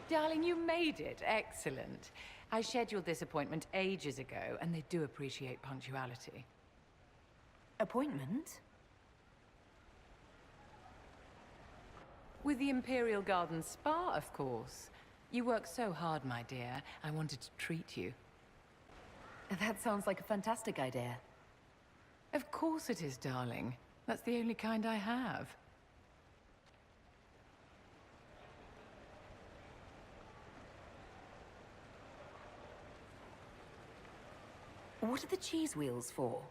Darling, you made it. Excellent. I scheduled this appointment ages ago, and they do appreciate punctuality. Appointment? With the Imperial Garden Spa, of course. You work so hard, my dear. I wanted to treat you. That sounds like a fantastic idea. Of course it is, darling. That's the only kind I have. What are the cheese wheels for?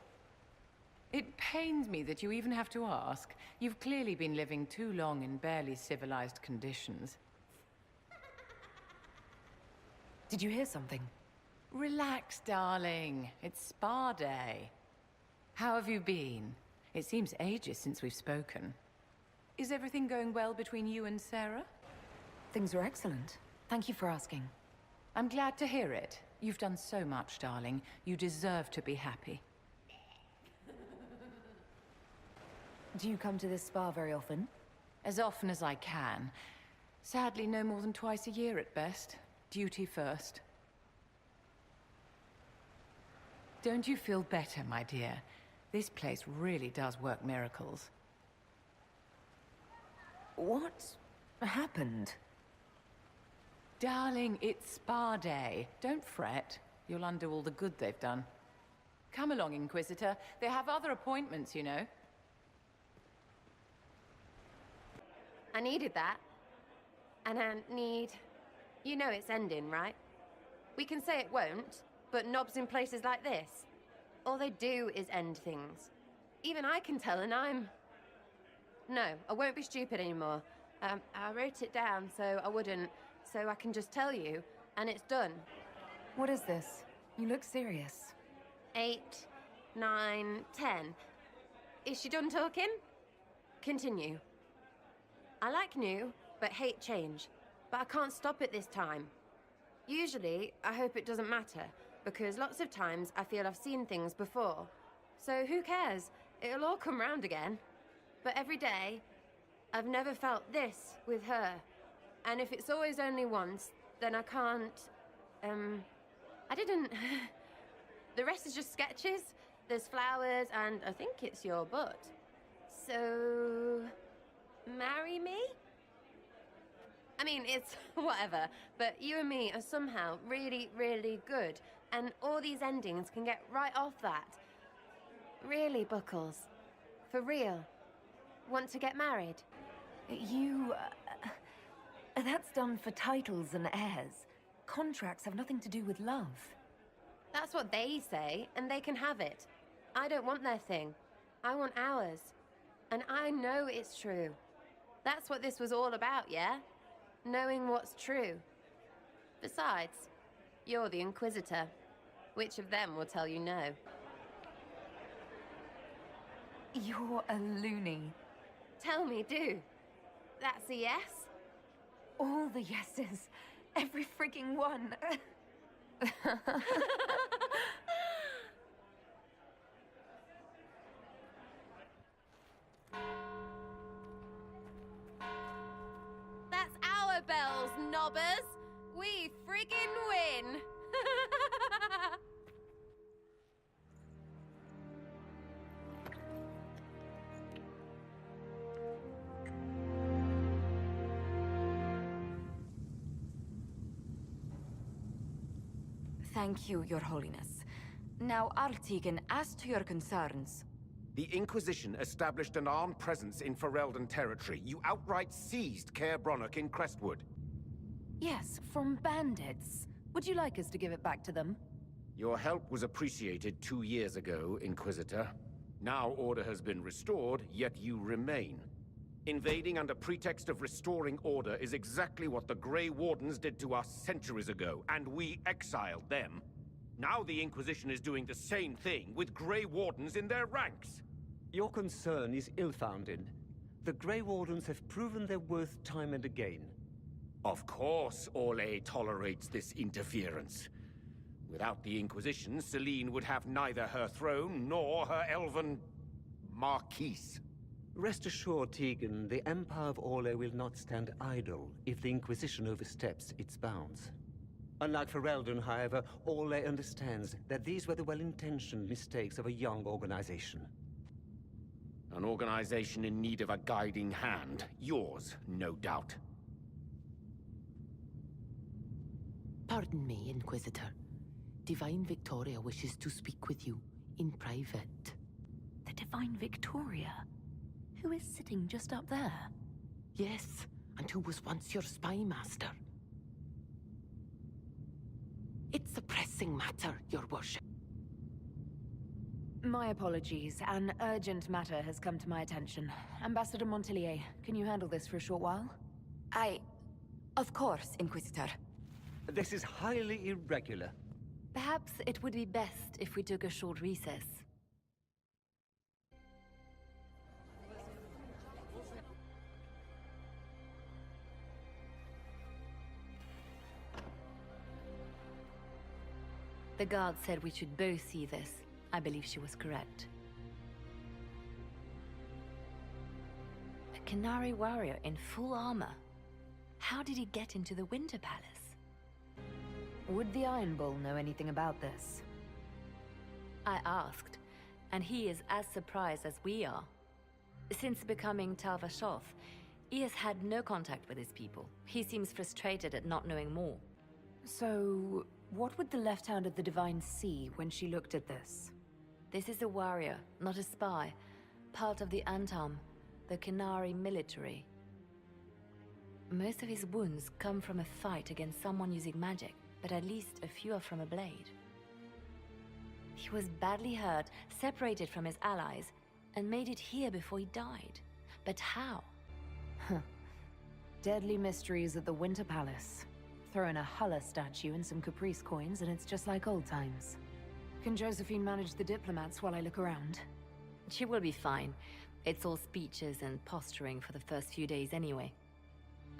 It pains me that you even have to ask. You've clearly been living too long in barely civilized conditions. Did you hear something? Relax, darling. It's spa day. How have you been? It seems ages since we've spoken. Is everything going well between you and Sarah? Things are excellent. Thank you for asking. I'm glad to hear it. You've done so much, darling. You deserve to be happy. Do you come to this spa very often? As often as I can. Sadly, no more than twice a year at best. Duty first. Don't you feel better, my dear? This place really does work miracles. What happened? Darling, it's spa day. Don't fret. You'll undo all the good they've done. Come along, Inquisitor. They have other appointments, you know. I needed that. And I need... You know it's ending, right? We can say it won't, but knobs in places like this, all they do is end things. Even I can tell, and I'm... No, I won't be stupid anymore. I wrote it down so I wouldn't, so I can just tell you, and it's done. What is this? You look serious. 8, 9, 10. Is she done talking? Continue. I like new, but hate change. But I can't stop it this time. Usually, I hope it doesn't matter, because lots of times I feel I've seen things before. So who cares? It'll all come round again. But every day, I've never felt this with her. And if it's always only once, then I can't... I didn't... The rest is just sketches. There's flowers, and I think it's your butt. So... marry me? I mean, it's whatever, but you and me are somehow really, really good, and all these endings can get right off that. Really, Buckles? For real? Want to get married? You... that's done for titles and heirs. Contracts have nothing to do with love. That's what they say, and they can have it. I don't want their thing. I want ours. And I know it's true. That's what this was all about, yeah? Knowing what's true. Besides, you're the Inquisitor. Which of them will tell you no? You're a loony. Tell me, do. That's a yes? All the yeses. Every freaking one. That's our bells, knobbers! We friggin' win! Thank you, Your Holiness. Now, Artigan, as to your concerns... The Inquisition established an armed presence in Ferelden territory. You outright seized Caer Bronach in Crestwood. Yes, from bandits. Would you like us to give it back to them? Your help was appreciated 2 years ago, Inquisitor. Now order has been restored, yet you remain. Invading under pretext of restoring order is exactly what the Grey Wardens did to us centuries ago, and we exiled them. Now the Inquisition is doing the same thing with Grey Wardens in their ranks. Your concern is ill-founded. The Grey Wardens have proven their worth time and again. Of course Orlais tolerates this interference. Without the Inquisition, Celine would have neither her throne nor her elven... Marquise. Rest assured, Tegan, the Empire of Orlais will not stand idle if the Inquisition oversteps its bounds. Unlike Ferelden, however, Orlais understands that these were the well-intentioned mistakes of a young organization. An organization in need of a guiding hand. Yours, no doubt. Pardon me, Inquisitor. Divine Victoria wishes to speak with you in private. The Divine Victoria? Who is sitting just up there? Yes, and who was once your spy master. It's a pressing matter, Your Worship. My apologies. An urgent matter has come to my attention. Ambassador Montelier, can you handle this for a short while? Of course, Inquisitor. This is highly irregular. Perhaps it would be best if we took a short recess. The guard said we should both see this. I believe she was correct. A Canary warrior in full armor. How did he get into the Winter Palace? Would the Iron Bull know anything about this? I asked, and he is as surprised as we are. Since becoming Tal-Vashoth, he has had no contact with his people. He seems frustrated at not knowing more. So, what would the Left Hand of the Divine see when she looked at this? This is a warrior, not a spy. Part of the Antam, the Canary military. Most of his wounds come from a fight against someone using magic, but at least a few are from a blade. He was badly hurt, separated from his allies, and made it here before he died. But how? Deadly mysteries at the Winter Palace. Throw in a Hulla statue and some Caprice coins, and it's just like old times. Can Josephine manage the diplomats while I look around? She will be fine. It's all speeches and posturing for the first few days anyway.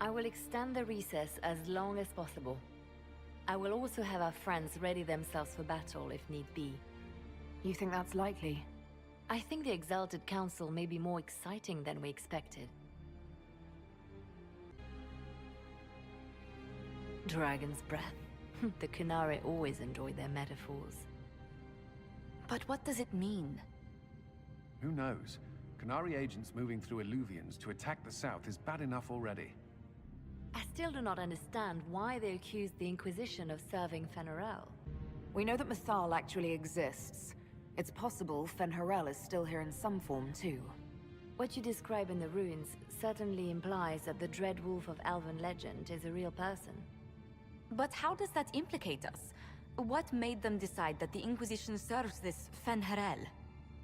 I will extend the recess as long as possible. I will also have our friends ready themselves for battle if need be. You think that's likely? I think the Exalted Council may be more exciting than we expected. Dragon's breath. The Canary always enjoy their metaphors. But what does it mean? Who knows? Canary agents moving through Illuvians to attack the south is bad enough already. I still do not understand why they accused the Inquisition of serving Fen'Harel. We know that Mythal actually exists. It's possible Fen'Harel is still here in some form, too. What you describe in the ruins certainly implies that the Dread Wolf of Elven legend is a real person. But how does that implicate us? What made them decide that the Inquisition serves this Fen'Harel?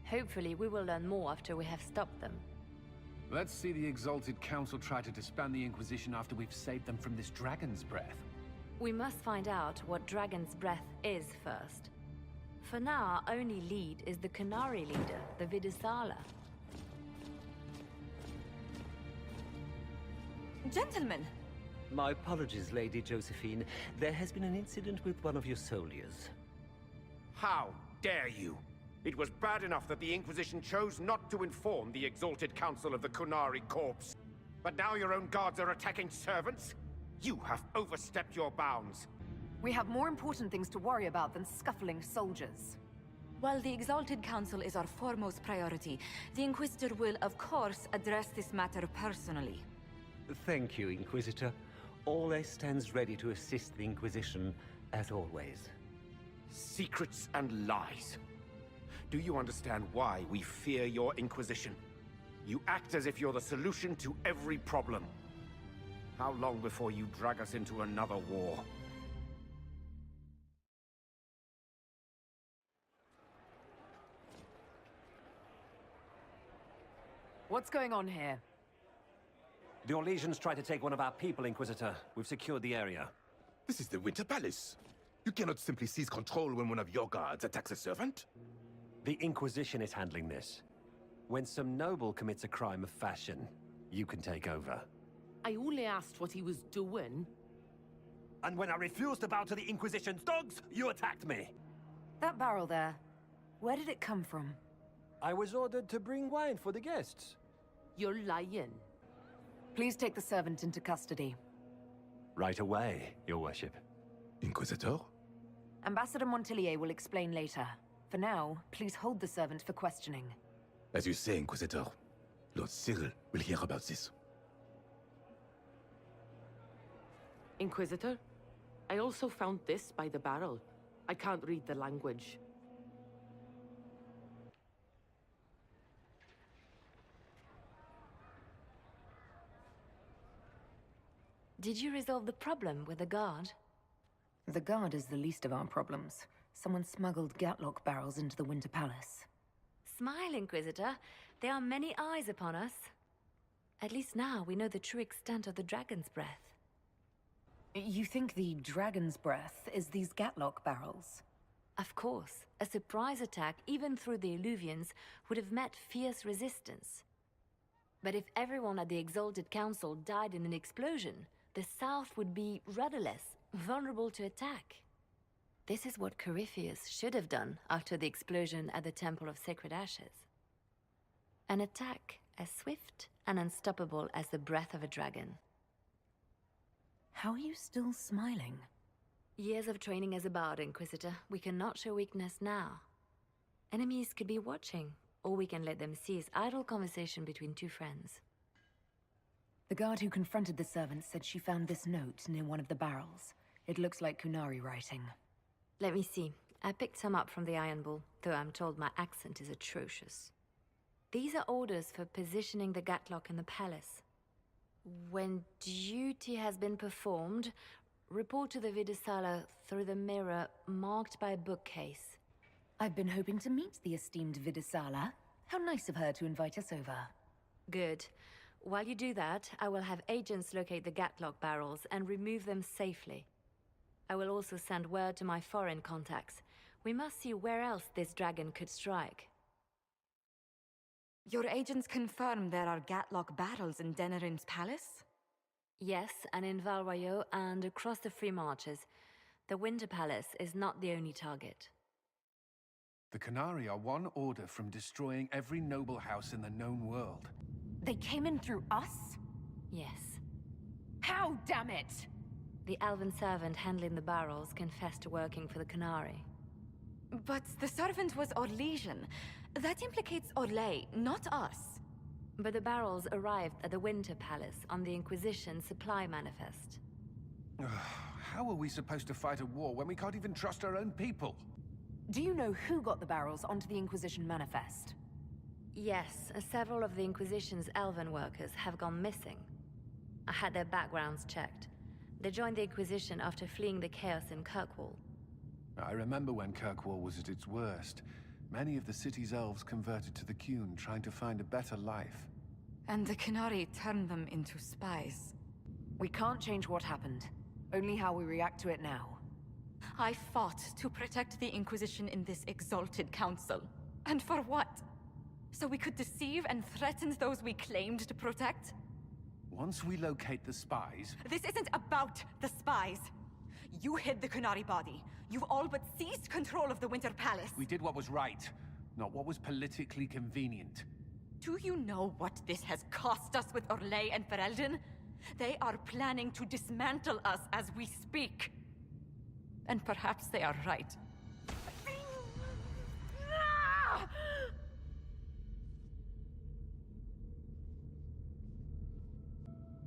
Hopefully we will learn more after we have stopped them. Let's see the Exalted Council try to disband the Inquisition after we've saved them from this dragon's breath. We must find out what Dragon's Breath is first. For now, our only lead is the Canary leader, the Vidisala. Gentlemen! My apologies, Lady Josephine. There has been an incident with one of your soldiers. How dare you? It was bad enough that the Inquisition chose not to inform the Exalted Council of the Kunari Corps. But now your own guards are attacking servants? You have overstepped your bounds. We have more important things to worry about than scuffling soldiers. While the Exalted Council is our foremost priority, the Inquisitor will, of course, address this matter personally. Thank you, Inquisitor. Orlais stands ready to assist the Inquisition, as always. Secrets and lies. Do you understand why we fear your Inquisition? You act as if you're the solution to every problem. How long before you drag us into another war? What's going on here? The Orlesians tried to take one of our people, Inquisitor. We've secured the area. This is the Winter Palace. You cannot simply seize control when one of your guards attacks a servant. The Inquisition is handling this. When some noble commits a crime of fashion, you can take over. I only asked what he was doing. And when I refused to bow to the Inquisition's dogs, you attacked me! That barrel there, where did it come from? I was ordered to bring wine for the guests. You're lying. Please take the servant into custody. Right away, Your Worship. Inquisitor? Ambassador Montillier will explain later. For now, please hold the servant for questioning. As you say, Inquisitor. Lord Cyril will hear about this. Inquisitor, I also found this by the barrel. I can't read the language. Did you resolve the problem with the guard? The guard is the least of our problems. Someone smuggled Gatlock barrels into the Winter Palace. Smile, Inquisitor. There are many eyes upon us. At least now we know the true extent of the Dragon's Breath. You think the Dragon's Breath is these Gatlock barrels? Of course. A surprise attack, even through the Illuvians, would have met fierce resistance. But if everyone at the Exalted Council died in an explosion, the South would be rudderless, vulnerable to attack. This is what Corypheus should have done after the explosion at the Temple of Sacred Ashes. An attack as swift and unstoppable as the breath of a dragon. How are you still smiling? Years of training as a bard, Inquisitor. We cannot show weakness now. Enemies could be watching, or we can let them seize idle conversation between two friends. The guard who confronted the servant said she found this note near one of the barrels. It looks like Kunari writing. Let me see. I picked some up from the Iron Bull, though I'm told my accent is atrocious. These are orders for positioning the Gatlock in the palace. When duty has been performed, report to the Vidisala through the mirror marked by a bookcase. I've been hoping to meet the esteemed Vidisala. How nice of her to invite us over. Good. While you do that, I will have agents locate the Gatlock barrels and remove them safely. I will also send word to my foreign contacts. We must see where else this dragon could strike. Your agents confirm there are Gatlock barrels in Denerim's palace? Yes, and in Val Royeaux and across the Free Marches. The Winter Palace is not the only target. The Canari are one order from destroying every noble house in the known world. They came in through us? Yes. How, damn it? The elven servant handling the barrels confessed to working for the Canari. But the servant was Orlesian. That implicates Orlais, not us. But the barrels arrived at the Winter Palace on the Inquisition supply manifest. How are we supposed to fight a war when we can't even trust our own people? Do you know who got the barrels onto the Inquisition manifest? Yes, several of the Inquisition's elven workers have gone missing. I had their backgrounds checked. They joined the Inquisition after fleeing the chaos in Kirkwall. I remember when Kirkwall was at its worst. Many of the city's elves converted to the Qun, trying to find a better life. And the Canari turned them into spies. We can't change what happened, only how we react to it now. I fought to protect the Inquisition in this exalted council. And for what? So we could deceive and threaten those we claimed to protect? Once we locate the spies... This isn't about the spies. You hid the Kunari body. You all but seized control of the Winter Palace. We did what was right, not what was politically convenient. Do you know what this has cost us with Orlais and Ferelden? They are planning to dismantle us as we speak. And perhaps they are right.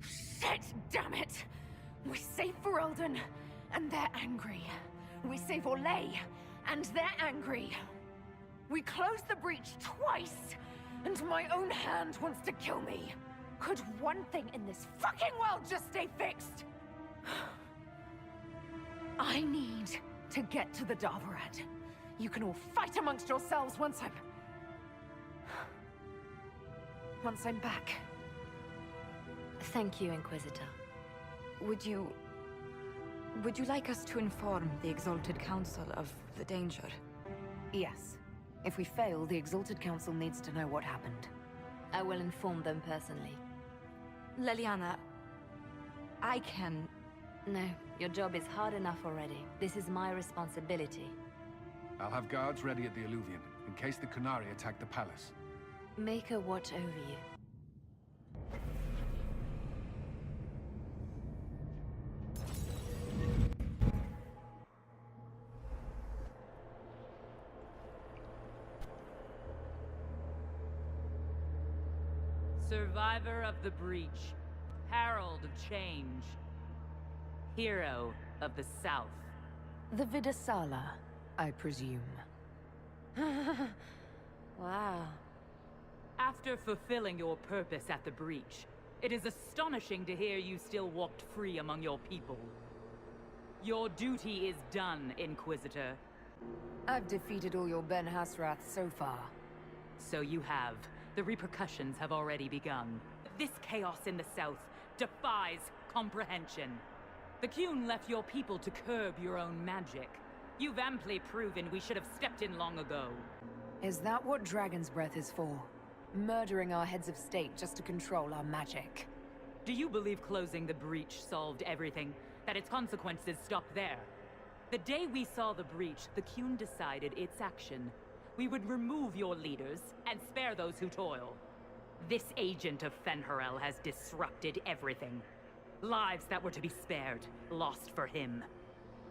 Shit, damn it! We save Ferelden, and they're angry. We save Orlais, and they're angry. We close the breach twice, and my own hand wants to kill me. Could one thing in this fucking world just stay fixed? I need to get to the Davarad. You can all fight amongst yourselves once I'm back. Thank you, Inquisitor. Would you like us to inform the Exalted Council of the danger? Yes. If we fail, the Exalted Council needs to know what happened. I will inform them personally. Leliana, I can... No, your job is hard enough already. This is my responsibility. I'll have guards ready at the Illuvian, in case the Kunari attack the palace. Make her watch over you. Survivor of the Breach. Herald of Change. Hero of the South. The Vidasala, I presume. Wow. After fulfilling your purpose at the Breach, it is astonishing to hear you still walked free among your people. Your duty is done, Inquisitor. I've defeated all your Ben Hasrath so far. So you have. The repercussions have already begun. This chaos in the South defies comprehension. The Qun left your people to curb your own magic. You've amply proven we should have stepped in long ago. Is that what Dragon's Breath is for? Murdering our heads of state just to control our magic? Do you believe closing the Breach solved everything? That its consequences stopped there? The day we saw the Breach, the Qun decided its action. We would remove your leaders and spare those who toil. This agent of Fen'Harel has disrupted everything. Lives that were to be spared, lost for him.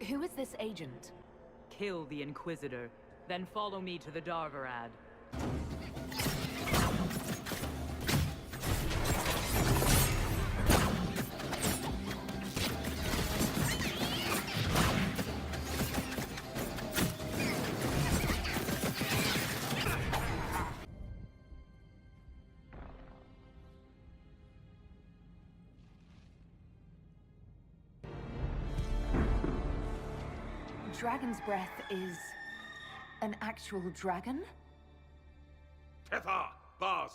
Who is this agent? Kill the Inquisitor, then follow me to the Darvarad. Dragon's Breath is... an actual dragon? Tethar! Bars!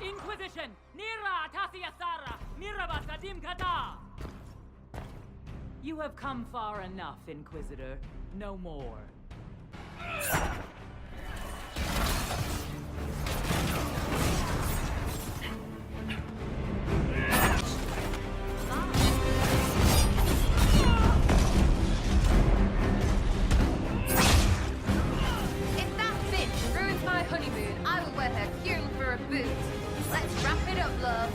Inquisition! Nira Tasiasara! Miraba Sadim Kata! You have come far enough, Inquisitor. No more. Honeymoon, I will wear her Qun for a boot. Let's wrap it up, love.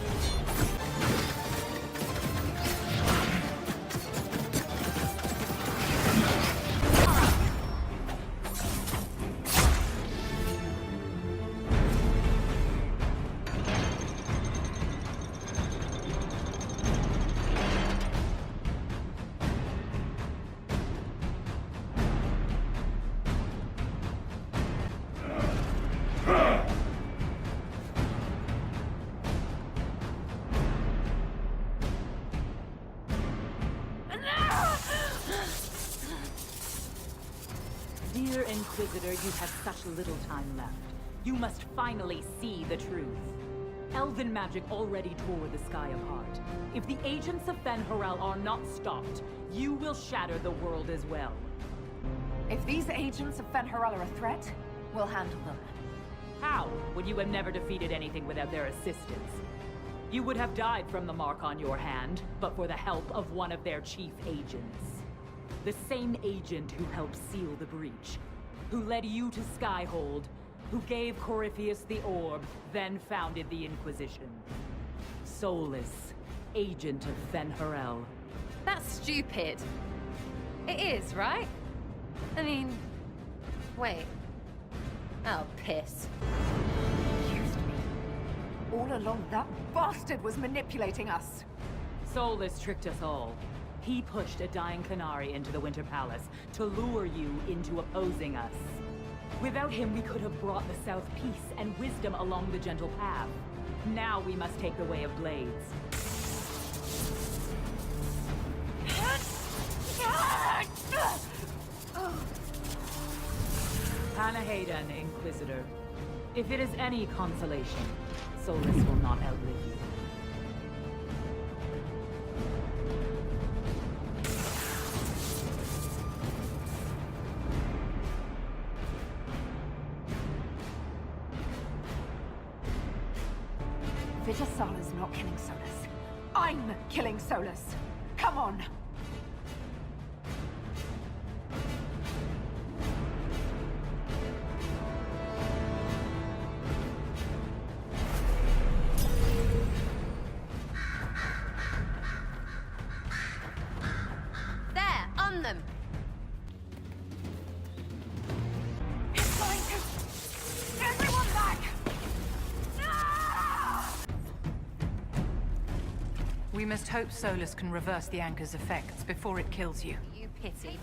Dear Inquisitor, you have such little time left. You must finally see the truth. Elven magic already tore the sky apart. If the agents of Fen'Harel are not stopped, you will shatter the world as well. If these agents of Fen'Harel are a threat, we'll handle them. How would you have never defeated anything without their assistance? You would have died from the mark on your hand, but for the help of one of their chief agents. The same agent who helped seal the breach, who led you to Skyhold, who gave Corypheus the orb, then founded the Inquisition. Soulless, agent of Fen'Harel. That's stupid. It is, right? I mean... wait. Oh, piss. Used me. All along, that bastard was manipulating us. Soulless tricked us all. He pushed a dying Qunari into the Winter Palace to lure you into opposing us. Without him, we could have brought the South peace and wisdom along the gentle path. Now we must take the way of blades. Hanahadan, Inquisitor. If it is any consolation, Soulless will not outlive you. Vidasala's not killing Solus. I'm killing Solus. Come on! There, on them! It's going to... Everyone back! We must hope Solus can reverse the anchor's effects before it kills you. You pity.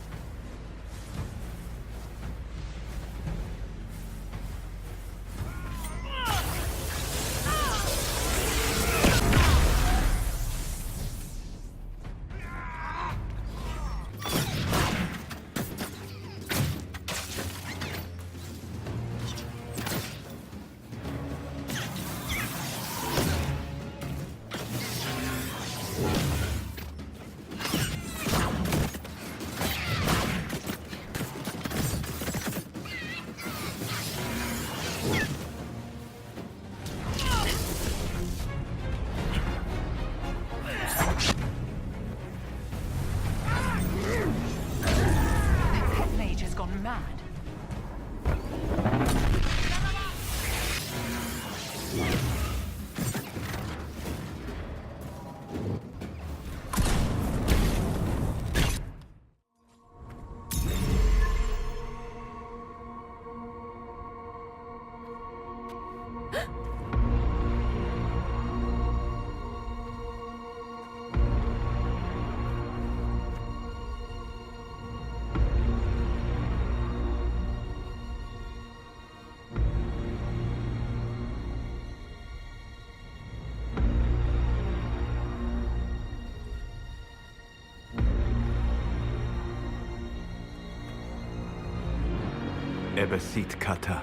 Ebesit kata,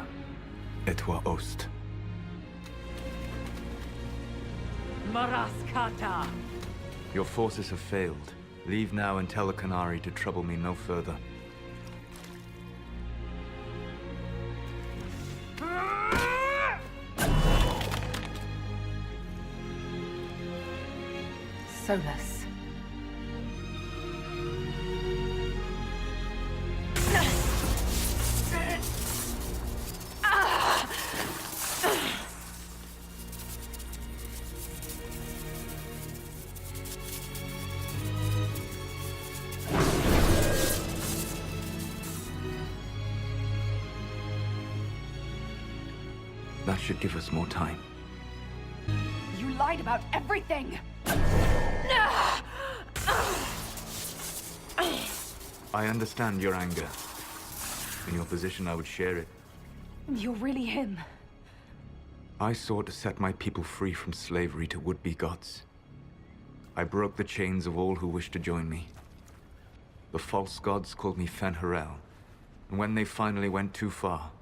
etwa ost. Maraskata! Your forces have failed. Leave now and tell the Canary to trouble me no further. Solus. That should give us more time. You lied about everything! I understand your anger. In your position, I would share it. You're really him. I sought to set my people free from slavery to would-be gods. I broke the chains of all who wished to join me. The false gods called me Fen'Harel, and when they finally went too far,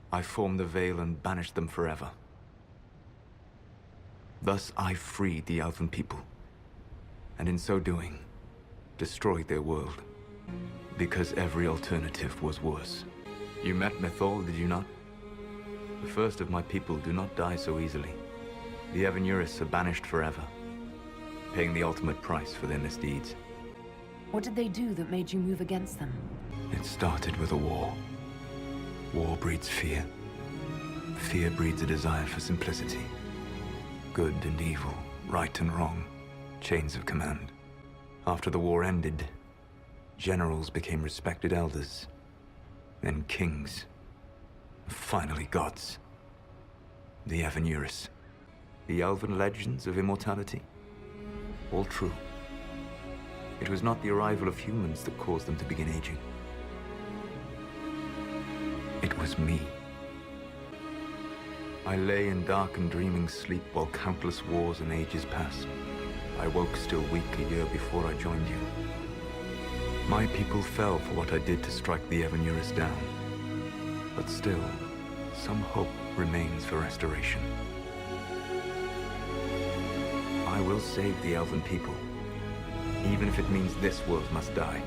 I formed the Veil and banished them forever. Thus I freed the Elven people, and in so doing, destroyed their world. Because every alternative was worse. You met Mythol, did you not? The first of my people do not die so easily. The Evanurus are banished forever, paying the ultimate price for their misdeeds. What did they do that made you move against them? It started with a war. War breeds fear. Fear breeds a desire for simplicity. Good and evil, right and wrong, chains of command. After the war ended, generals became respected elders, then kings, finally gods. The Evanurus. The elven legends of immortality? All true. It was not the arrival of humans that caused them to begin aging. It was me. I lay in dark and dreaming sleep while countless wars and ages passed. I woke still weak a year before I joined you. My people fell for what I did to strike the Evanurus down. But still, some hope remains for restoration. I will save the Elven people, even if it means this world must die.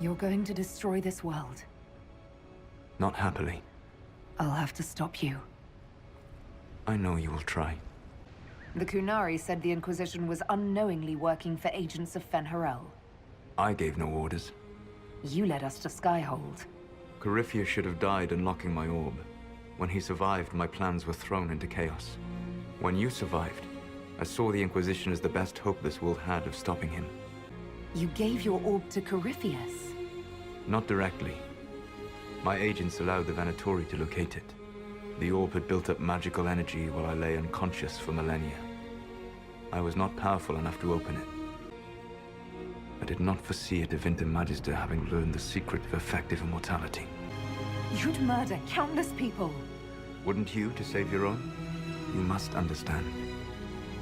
You're going to destroy this world. Not happily. I'll have to stop you. I know you will try. The Kunari said the Inquisition was unknowingly working for agents of Fen'Harel. I gave no orders. You led us to Skyhold. Coryphia should have died unlocking my orb. When he survived, my plans were thrown into chaos. When you survived, I saw the Inquisition as the best hope this world had of stopping him. You gave your orb to Corypheus? Not directly. My agents allowed the Venatori to locate it. The orb had built up magical energy while I lay unconscious for millennia. I was not powerful enough to open it. I did not foresee a Divinity Magister having learned the secret of effective immortality. You'd murder countless people. Wouldn't you, to save your own? You must understand.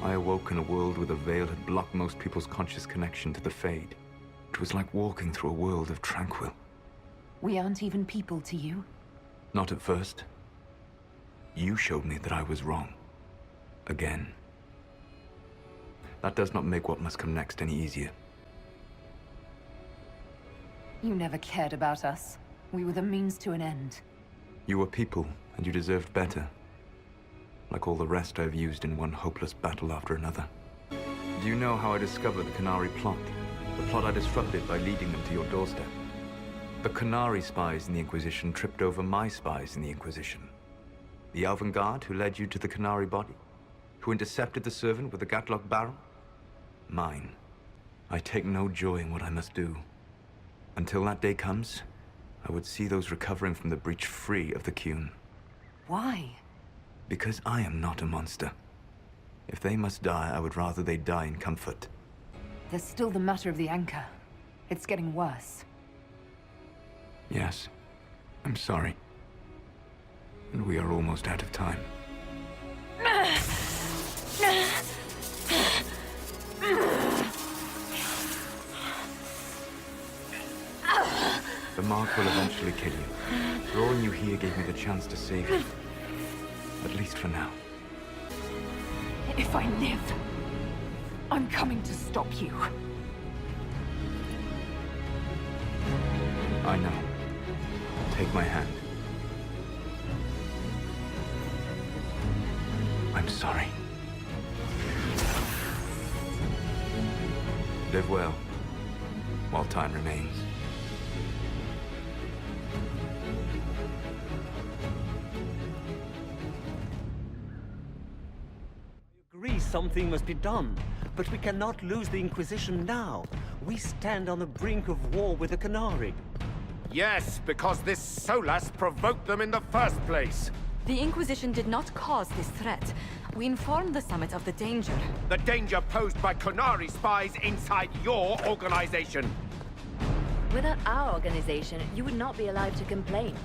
I awoke in a world where the veil had blocked most people's conscious connection to the Fade. It was like walking through a world of tranquil. We aren't even people to you. Not at first. You showed me that I was wrong. Again. That does not make what must come next any easier. You never cared about us. We were the means to an end. You were people, and you deserved better. Like all the rest I've used in one hopeless battle after another. Do you know how I discovered the Canary plot? The plot I disrupted by leading them to your doorstep. The Canary spies in the Inquisition tripped over my spies in the Inquisition. The Elven Guard who led you to the Canary body? Who intercepted the servant with the Gatlock barrel? Mine. I take no joy in what I must do. Until that day comes, I would see those recovering from the breach free of the Qun. Why? Because I am not a monster. If they must die, I would rather they die in comfort. There's still the matter of the anchor. It's getting worse. Yes, I'm sorry. And we are almost out of time. The mark will eventually kill you. Drawing you here gave me the chance to save you. At least for now. If I live, I'm coming to stop you. I know. Take my hand. I'm sorry. Live well, while time remains. I agree something must be done, but we cannot lose the Inquisition now. We stand on the brink of war with the Canary. Yes, because this Solas provoked them in the first place. The Inquisition did not cause this threat. We informed the Summit of the danger. The danger posed by Canary spies inside your organization. Without our organization, you would not be allowed to complain.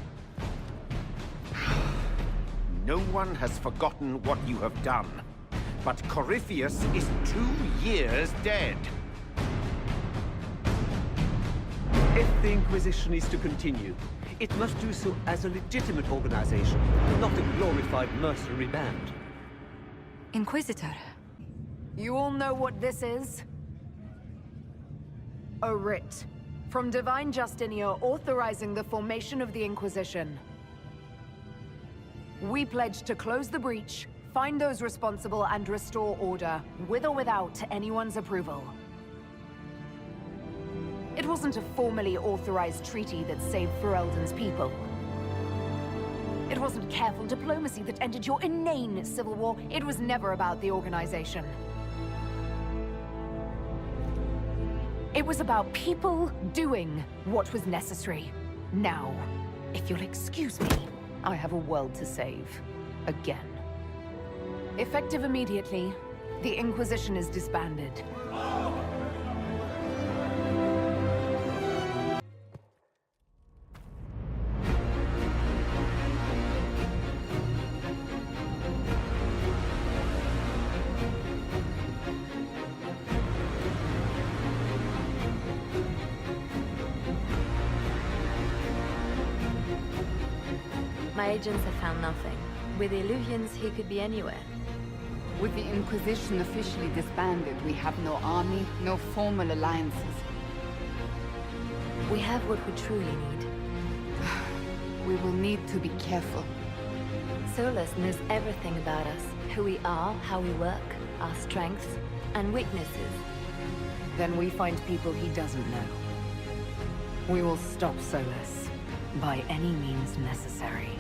No one has forgotten what you have done. But Corypheus is 2 years dead. If the Inquisition is to continue, it must do so as a legitimate organization, not a glorified mercenary band. Inquisitor. You all know what this is? A writ from Divine Justinia authorizing the formation of the Inquisition. We pledge to close the breach, find those responsible, and restore order, with or without anyone's approval. It wasn't a formally authorized treaty that saved Ferelden's people. It wasn't careful diplomacy that ended your inane civil war. It was never about the organization. It was about people doing what was necessary. Now, if you'll excuse me, I have a world to save. Again. Effective immediately, the Inquisition is disbanded. My agents have found nothing. With the Illuvians, he could be anywhere. With the Inquisition officially disbanded, we have no army, no formal alliances. We have what we truly need. We will need to be careful. Solas knows everything about us. Who we are, how we work, our strengths, and weaknesses. Then we find people he doesn't know. We will stop Solas, by any means necessary.